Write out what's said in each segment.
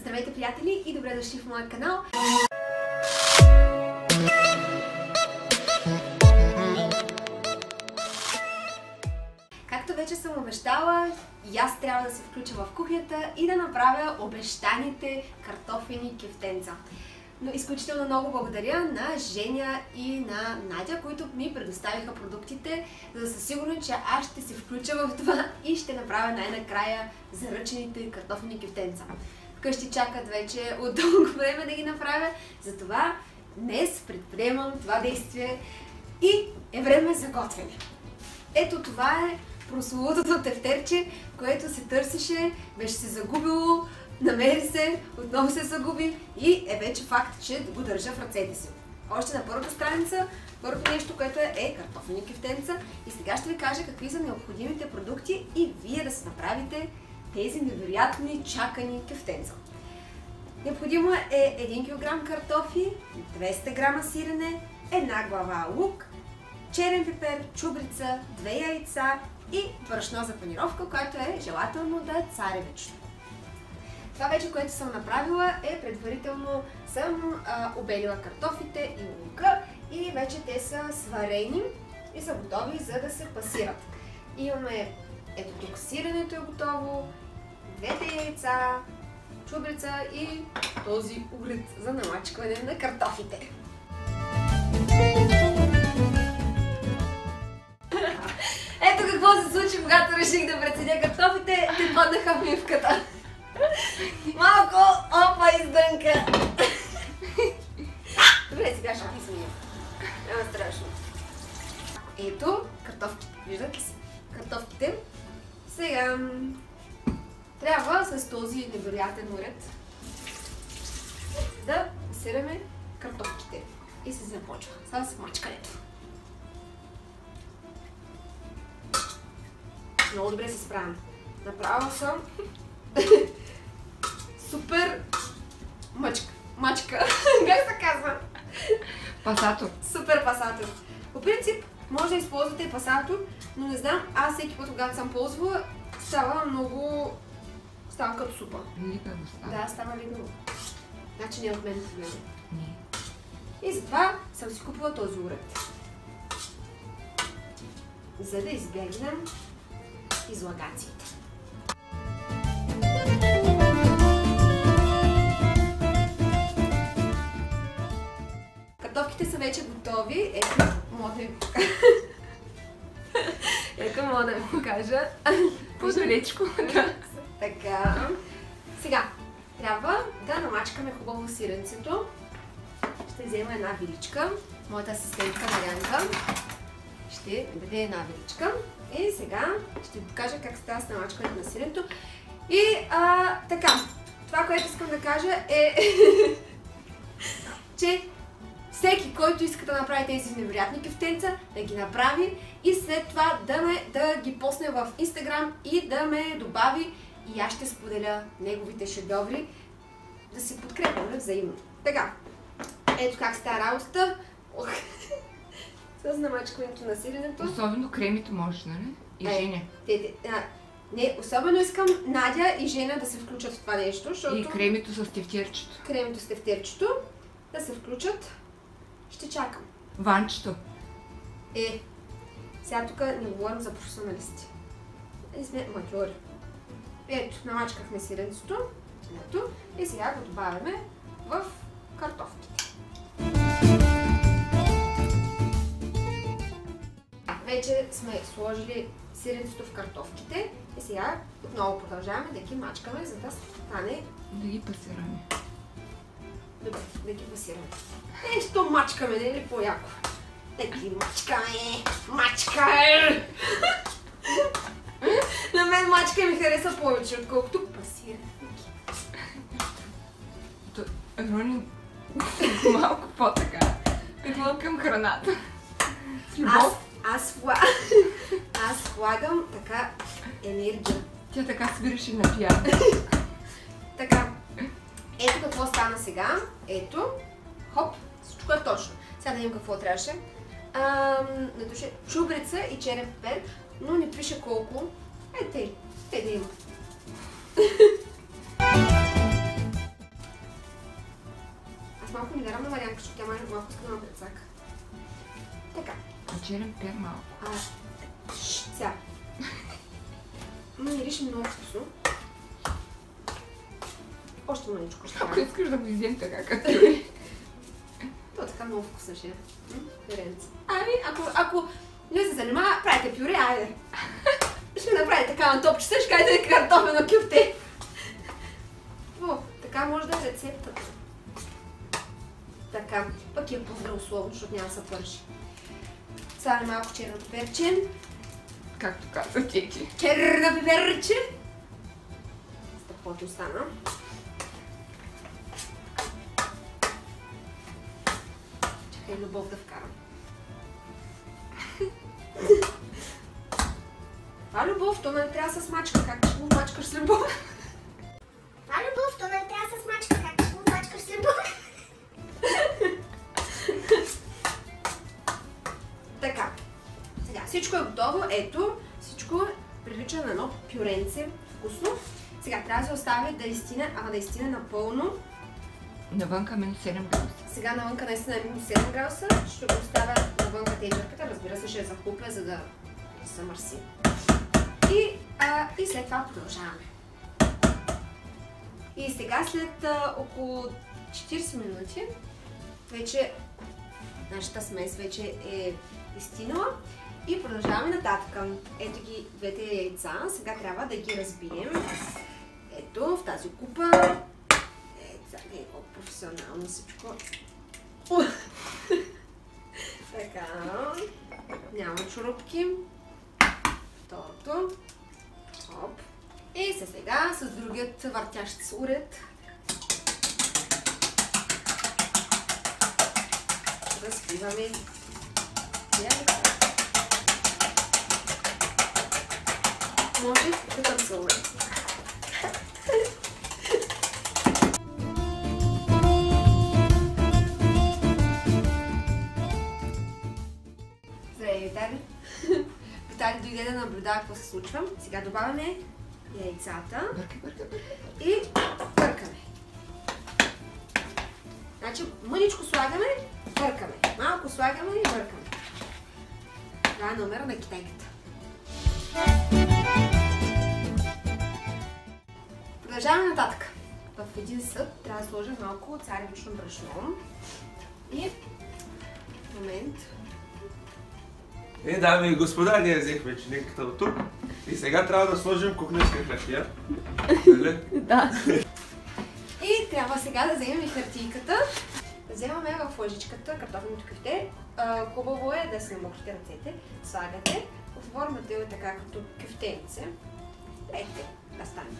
Здравейте, приятели, и добре дошли в моя канал! Както вече съм обещала, и аз трябва да се включа в кухнята и да направя обещаните картофени кефтенца. Но изключително много благодаря на Женя и на Надя, които ми предоставиха продуктите, за да са сигурни, че аз ще се включа в това и ще направя най-накрая заръчените картофени кефтенца. Вкъщи чакат вече от дълго време да ги направя, затова днес предприемам това действие и е време за готвене. Ето това е прословутото тефтерче, което се търсеше, беше се загубило, намери се, отново се загуби и е вече факт, че го държа в ръцете си. Още на първата страница, първото нещо, което е картофени кефтенца, и сега ще ви кажа какви са необходимите продукти и вие да се направите тези невероятни чакани кефтенца. Необходимо е 1 кг картофи, 200 г сирене, 1 глава лук, черен пипер, чубрица, 2 яйца и брашно за панировка, което е желателно да е царевично. Това вече, което съм направила, е предварително съм обелила картофите и лука и вече те са сварени и са готови за да се пасират. Имаме, ето тук сиренето е готово, 2 яйца, чубрица и този уред за намачкване на картофите. Ето какво се случи, когато реших да прецедя картофите, те паднаха в мивката. Малко опа издънка. Добре, сега ще ги сменя. Няма страшно. Ето картофките. Виждате си? Картофките. Сега трябва с този невероятен уред да пасираме картофките. И се започва с мачкането. Много добре се справям. Направила съм супер мачка. Как се казва? Пасатор. Супер пасатор. По принцип, може да използвате пасатор, но не знам, аз всеки път, когато съм ползвала, става много... става като супа. Липево става. Да, става липево. Значи не е от мен проблема. Не. И затова съм си купила този уред. За да избегнем излагациите. Картофките са вече готови. Ето, мога да ви покажа. Ето, мога да ви покажа. По-далечко. Така. Сега, трябва да намачкаме хубаво сиренцето. Ще взема една виличка. Моята асистентка Марянка ще даде една виличка. И сега ще ви покажа как става с намачкането на сиренето. И така, това, което искам да кажа е, че всеки, който иска да направи тези невероятни кефтенца, да ги направи и след това да ги посне в Instagram и да ме добави и аз ще споделя неговите шедьоври, да се подкрепяме взаимно. Така, ето как става работата. С намачкването на сиренето. Особено кремито можеш, нали? И Женя. Не, особено искам Надя и Женя да се включат в това нещо, защото... И кремито с тефтерчето. Кремито с тефтерчето да се включат. Ще чакам. Ванчето. Сега тук не говорим за професионалисти. И сме матьори. Ето, намачкахме сиренцето. Ето. И сега го добавяме в картофките. Вече сме сложили сиренцето в картофките и сега отново продължаваме да ги мачкаме, за да стане... Да ги пасираме. Добре, да ги пасираме. Що мачкаме, не е ли по-яко? Да ги мачкаме! Мачкаме! На мен мачка ми хареса повече, отколкото пасиране. Рони, малко по-така. Какво към храната? С любов. Аз влагам така енергия. Тя така свиреше на пиано. Така, ето какво стана сега. Ето, хоп, всичко е точно. Сега да видим какво трябваше. Натуше чубрица и черен пипер, но не пише колко. Те да има. малко ми дарам на Марианка, защото тя малко иска да ме прецака. Така. Черен пер малко. Сега. Мирише много вкусно. Още маличко ще Ако искаш да го изем така като е. То така много вкусно ще е. Пюренце. Ако не се занимава, правите пюре, айде. Ще направите така на топчета, ще кажете картофено кюфте. Така може да е рецептата. Така, пък е по-здравословно, защото няма да се пържи. Сега малко черно пеперче. Както каза Течи. Черно пеперче. Стъпото остана. Чакай любов да вкарам. Това любов, то не трябва да се смачка. Как ще го мачкаш с любов? Това любов, то не трябва да се смачка. Как ще го мачкаш с любов? Така. Сега всичко е готово. Ето, всичко прилича на едно пюренце. Вкусно. Сега трябва да се остави да изстине напълно. Навънка минус 7 градуса. Сега навънка наистина е минус 7 градуса. Ще го оставя навънка тенджерката. Разбира се, ще я захлупя, за да не се мърси. И след това продължаваме. И сега след около 40 минути вече нашата смес вече е изстинала и продължаваме нататък. Ето ги двете яйца. Сега трябва да ги разбием. Ето в тази купа. Сега е професионално всичко. Така. Няма чурупки. Второто. Хоп. И сега с другият въртящ се уред. Разбиваме яйца. Може да търсваме. Здравей, Витали. Витали дойде да наблюдава какво се случва. Сега добавяме яйцата и бъркаме. Значи мъничко слагаме, бъркаме. Малко слагаме и бъркаме. Това е номера на китайката. Продължаваме нататък. В един съд трябва да сложим малко царевично брашно. И момент. Дами и господа, ние взехме чиниката от тук и сега трябва да сложим кухненска хартия. Да. И трябва сега да вземем и хартийката. Вземаме в лъжичката картофеното кюфте. Хубаво е да се намокрите ръцете. Слагате, оформяте го така като кюфтенце. Ето, да стане.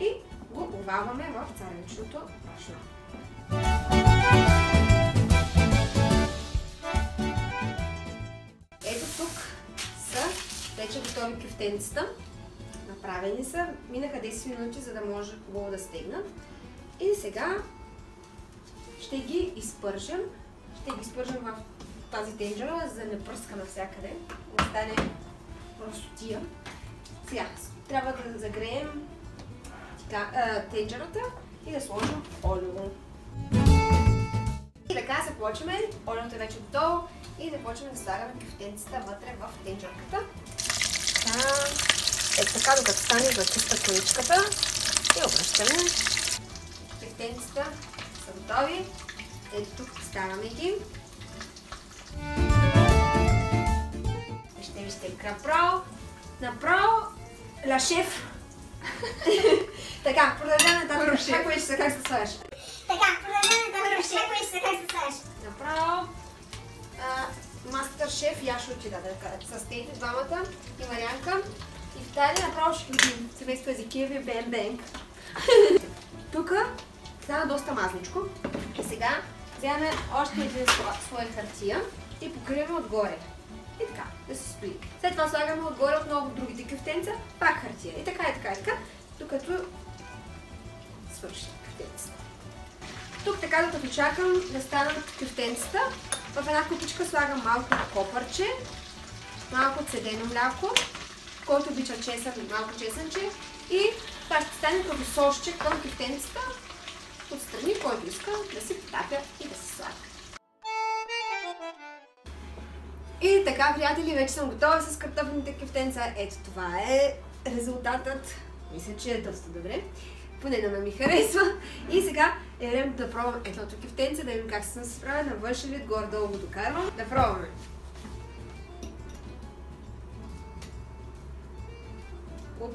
И го овалваме в царевичното брашно. Ето тук са вече готови кюфтенцата. Направени са. Минаха 10 минути, за да може хубаво да стегнат. И сега ще ги изпържем. Ще ги изпържем в тази тенджера, за да не пръска навсякъде. Да стане простотия. Сега трябва да загреем тенджерата и да сложим олио. И така започваме. Олиото е вече готово. И да почваме да слагаме кюфтенцата вътре в тенджерката. Ето така, докато стане да чиста количката. И обръщаме. Кюфтенцата са готови. Ето тук поставяме ги. Вижте направо ла шеф. Така, продължаваме нататък. Как вече се как се слагаш? Така, продължаваме нататък. Как се слагаш? Направо мастер шеф Яшо ти даде с тези двамата и Марианка. И в тази направо ще видим семейство Езекиев и Бен Бенг. Тук стана доста мазничко. И сега вземаме още един слой хартия и покриваме отгоре. И така, да се стои. След това слагаме отгоре отново другите кюфтенца, пак хартия. И така, докато свърши кюфтенцата. Тук така, докато чакам да станат кюфтенцата, в една купичка слагам малко копърче, малко цедено мляко, който обича малко чесънче и това ще стане като сосче към кюфтенцата отстрани, който иска да си потапя и да се така, приятели, вече съм готова с картофените кефтенца. Ето това е резултатът. Мисля, че е доста добре. Поне на ми харесва. И сега е време да пробвам едното кефтенце, да видим как съм се справя. На външен вид горе-долу го докарвам. Да пробваме. Оп.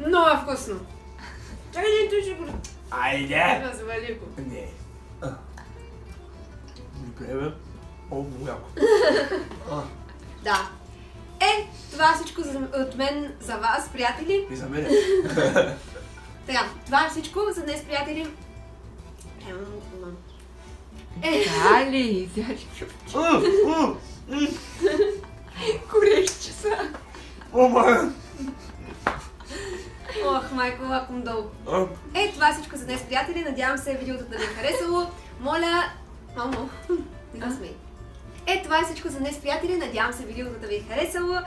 Много е вкусно! Чакай, той ще го... Айде! Развали го. Не. Добре, бе. О, много яко. Да. Това е всичко от мен за вас, приятели. И за мен. Така, това е всичко за днес, приятели. Дали, взяли горещи са. О, май! Ох, майко, лаком долу. Това е всичко за днес, приятели. Надявам се видеото да ви е харесало. Моля... Мамо, не го смей. Това е всичко за днес, приятели. Надявам се видеото да ви е харесало.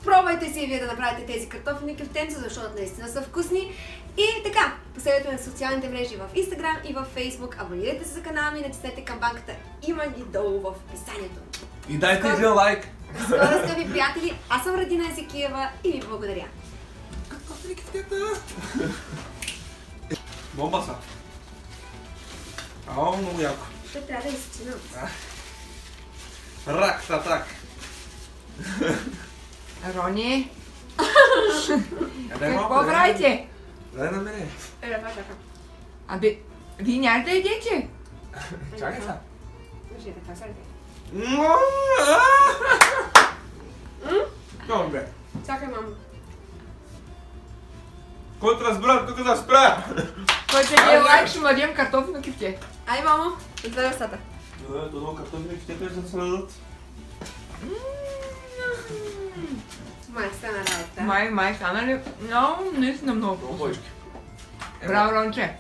Пробвайте си и вие да направите тези картофени кефтенца, защото наистина са вкусни. И така, последвайте ме в социалните мрежи в Instagram и в Facebook. Абонирайте се за канала ми и натиснете камбанката. Има ги долу в описанието. И дайте един лайк! Скоро, скъпи приятели, аз съм Радина Езекиева и ви благодаря. Картофени кефтенца! Бомба са! Ау, много яко. Ще трябва да изчинам. Рак, татак! Рони, Къде какво малко? правите? Дай на мене. Чака. Абе, вие няма да идете? Чакай сега. Вижте, така сега. Какво бе? Чакай, мамо. Който разбира, тук да спра! Който е лайк, ще младим картофено кефте. Ай, мамо, отваря устата. Добре, това много картофени кефтенца ще се дадат. Май, стана работа. Май, стана ли? Много, наистина много. Много бочки. Браво, Ронче!